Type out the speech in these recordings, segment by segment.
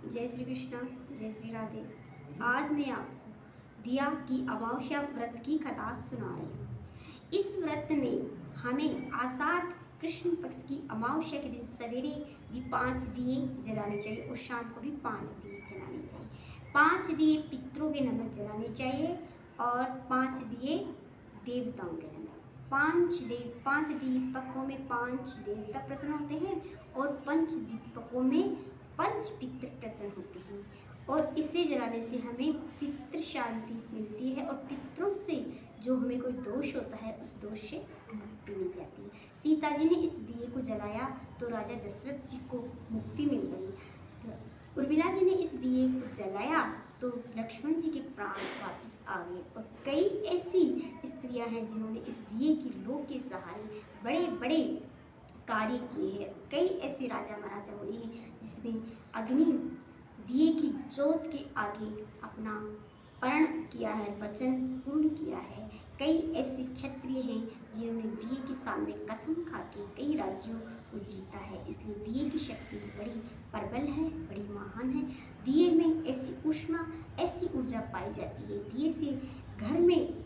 जय श्री कृष्ण, जय श्री राधे। आज मैं आपको दिया की अमावस्या व्रत की कथा सुना रही हूँ। इस व्रत में हमें आषाढ़ कृष्ण पक्ष की अमावस्या के दिन सवेरे भी 5 दिए जलाने चाहिए और शाम को भी 5 दिए जलाने चाहिए। 5 दिए पितरों के नमक जलाने चाहिए और 5 दिए देवताओं के नमक। 5 दीपकों में 5 देवता प्रसन्न होते हैं और 5 दीपकों में 5 पितृ प्रसन्न होते हैं और इसे जलाने से हमें पितृ शांति मिलती है और पितरों से जो हमें कोई दोष होता है उस दोष से मुक्ति मिल जाती है। सीता जी ने इस दिए को जलाया तो राजा दशरथ जी को मुक्ति मिल गई। उर्मिला जी ने इस दिए को जलाया तो लक्ष्मण जी के प्राण वापस आ गए। और कई ऐसी स्त्रियां हैं जिन्होंने इस दिए की लो के सहारे बड़े बड़े कार्य किए हैं। कई ऐसे राजा महाराजा हुए हैं जिसने अग्नि दिए की जोत के आगे अपना प्रण किया है, वचन पूर्ण किया है। कई ऐसे क्षत्रिय हैं जिन्होंने दिए के सामने कसम खा के कई राज्यों को जीता है। इसलिए दिए की शक्ति बड़ी प्रबल है, बड़ी महान है। दिए में ऐसी ऊष्मा, ऐसी ऊर्जा पाई जाती है। दिए से घर में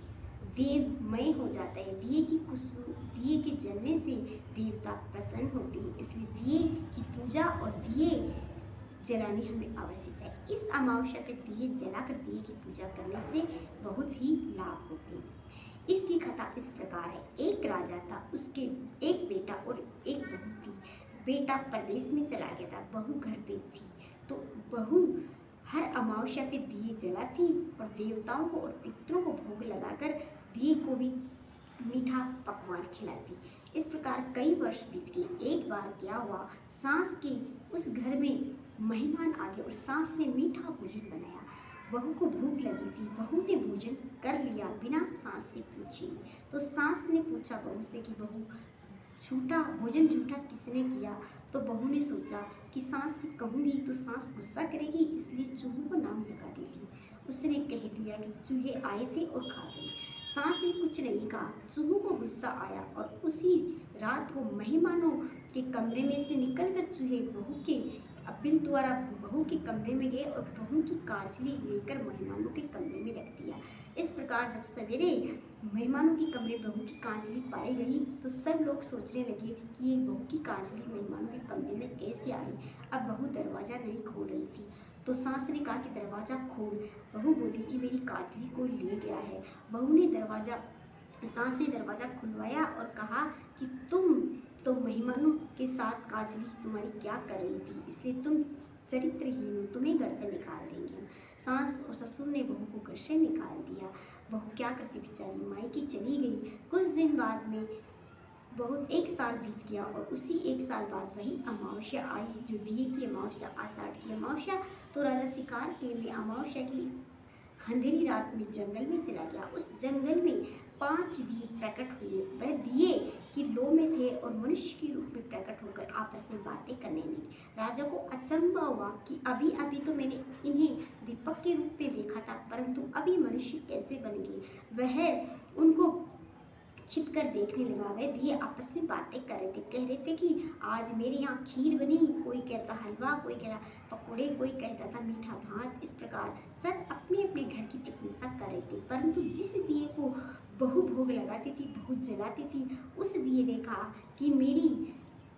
देवमय हो जाता है। दिए की खुशबू, दिए के जलने से देवता प्रसन्न होते हैं। इसलिए दिए की पूजा और दिए जलानी हमें अवश्य चाहिए। इस अमावस्या पे दिए जलाकर दिए की पूजा करने से बहुत ही लाभ होते हैं। इसकी कथा इस प्रकार है। एक राजा था, उसके एक बेटा और एक बहू थी। बेटा परदेश में चला गया था, बहू घर पे थी। तो बहू हर अमावस्या पे दिए जलाती और देवताओं को और पितरों को भोग लगाकर दिए को भी मीठा पकवान खिलाती। इस प्रकार कई वर्ष बीत गए। एक बार क्या हुआ, सास के उस घर में मेहमान आ गए और सास ने मीठा भोजन बनाया। बहू को भूख लगी थी, बहू ने भोजन कर लिया बिना सास से पूछे। तो सास ने पूछा बहू से कि बहू भोजन झूठा किसने किया। तो बहू ने सोचा कि सास से कहूँगी तो सास गुस्सा करेगी, इसलिए चूहों को नाम लगा देगी। उसने कह दिया कि चूहे आए थे और खा गए। सास ने कुछ नहीं कहा, चूहों को गुस्सा आया और उसी रात को मेहमानों के कमरे में से निकलकर चूहे बहू के अपील द्वारा बहू के कमरे में गए और बहू की काजली लेकर मेहमानों के कमरे में रख दिया। इस प्रकार जब सवेरे मेहमानों के कमरे बहू की काजली पाई गई तो सब लोग सोचने लगे कि ये बहू की काजली मेहमानों के कमरे में कैसे आई। अब बहू दरवाज़ा नहीं खोल रही थी तो सास ने कहा कि दरवाज़ा खोल। बहू बोली कि मेरी काजली कोई ले गया है। बहू ने सास ने दरवाज़ा खुलवाया और कहा कि तुम तो मेहमानों के साथ काजली तुम्हारी क्या कर रही थी, इसलिए तुम चरित्रहीन हो, तुम्हें घर से निकाल देंगे हम। सास और ससुर ने बहू को घर से निकाल दिया। बहू क्या करती बेचारी, मायके चली गई। कुछ दिन बाद में बहुत 1 साल बीत गया और उसी 1 साल बाद वही अमावस्या आई जो दिए की अमावस्या, आषाढ़ की अमावस्या। तो राजा शिकार के लिए अमावस्या की अंधेरी रात में जंगल में चला गया। उस जंगल में 5 दिए प्रकट हुए। वह दिए की लो में थे और मनुष्य के रूप में प्रकट होकर आपस में बातें करने लगे। राजा को अचंभा हुआ कि अभी अभी तो मैंने इन्हें दीपक के रूप में देखा था, परंतु अभी मनुष्य कैसे बन गए। वह उनको छिपकर देखने लगा। वह दिए आपस में बातें कर रहे थे, कह रहे थे कि आज मेरे यहाँ खीर बनी, कोई कहता हलवा, कोई कह रहा पकौड़े, कोई कहता था मीठा भात। इस प्रकार सब अपने अपने घर की प्रशंसा कर रहे थे। परंतु जिस दिए को बहू भोग लगाती थी, बहू जलाती थी, उस दिए ने कहा कि मेरी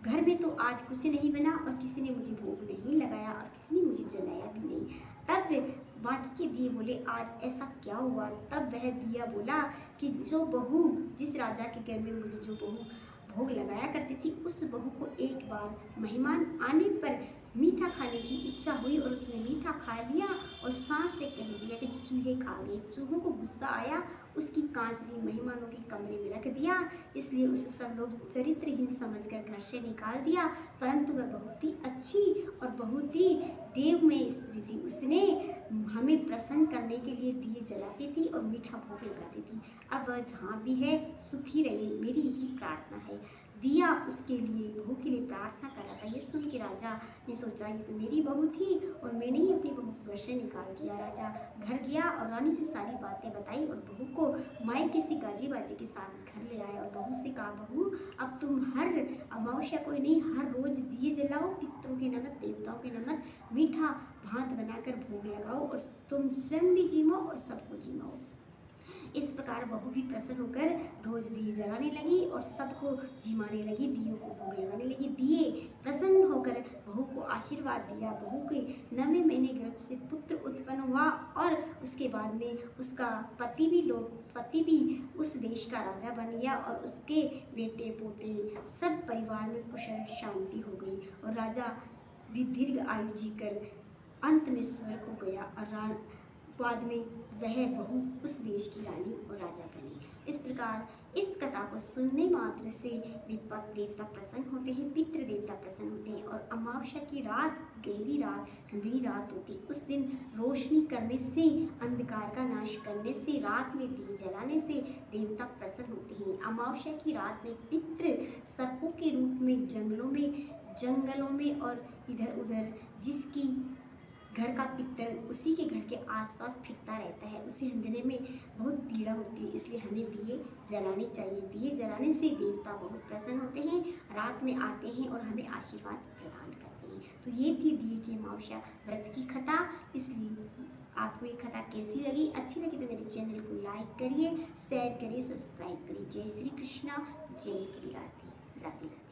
घर में तो आज कुछ नहीं बना और किसी ने मुझे भोग नहीं लगाया और किसी ने मुझे जलाया भी नहीं। तब बाकी के दिए बोले आज ऐसा क्या हुआ। तब वह दिया बोला कि जो बहू, जिस राजा के घर में मुझे जो बहू भोग लगाया करती थी, उस बहू को एक बार मेहमान आने पर मीठा खाने की इच्छा हुई और उसने मीठा खा लिया और सास से कह दिया कि चूहे खा गए। चूहों को गुस्सा आया, उसकी काजली मेहमानों के कमरे में रख दिया, इसलिए उसे सब लोग चरित्रहीन समझकर घर से निकाल दिया। परंतु वह बहुत ही अच्छी और बहुत ही देवमय स्त्री थी। उसने हमें प्रसन्न करने के लिए दिए जलाती थी और मीठा भोग लगाती थी। अब वह जहाँ भी है सुखी रहे, मेरी यही प्रार्थना है। दिया उसके लिए, बहू के लिए प्रार्थना कर रहा था। ये सुन के राजा ने सोचा ये तो मेरी बहू थी और मैंने ही अपनी बहू को घर से निकाल दिया। राजा घर गया और रानी से सारी बातें बताई और बहू को मायके से गाजी बाजी के साथ घर ले आया और बहू से कहा, बहू अब तुम हर अमावस्या को नहीं, हर रोज दिए जलाओ, पितरों के नमक देवताओं के नमक मीठा भात बनाकर भोग लगाओ और तुम स्वयं भी जिमाओ और सबको जिमाओ। इस प्रकार बहू भी प्रसन्न होकर रोज दिए जलाने लगी और सबको जिमाने लगी, दियों को भोग लगाने लगी। दिए प्रसन्न होकर बहू को आशीर्वाद दिया। बहू के 9वें महीने गर्भ से पुत्र उत्पन्न हुआ और उसके बाद में उसका पति भी उस देश का राजा बन गया और उसके बेटे पोते सब परिवार में कुशल शांति हो गई और राजा भी दीर्घ आयु जीकर अंत में स्वर्ग को गया और बाद में वह बहू उस देश की रानी और राजा बनी। इस प्रकार इस कथा को सुनने मात्र से दीपक देवता प्रसन्न होते हैं, पितृ देवता प्रसन्न होते हैं और अमावस्या की रात गहरी रात अंधेरी रात होती। उस दिन रोशनी करने से, अंधकार का नाश करने से, रात में दिए जलाने से देवता प्रसन्न होते हैं। अमावस्या की रात में पितृ सर्पों के रूप में जंगलों में और इधर उधर जिसकी घर का पितर उसी के घर के आसपास फिरता रहता है, उसे अंधेरे में बहुत पीड़ा होती है, इसलिए हमें दिए जलाने चाहिए। दिए जलाने से देवता बहुत प्रसन्न होते हैं, रात में आते हैं और हमें आशीर्वाद प्रदान करते हैं। तो ये थी दिए की अमावस्या व्रत की कथा। इसलिए आपको ये कथा कैसी लगी? अच्छी लगी तो मेरे चैनल को लाइक करिए, शेयर करिए, सब्सक्राइब करिए। जय श्री कृष्णा, जय श्री राधे, राधे राधे।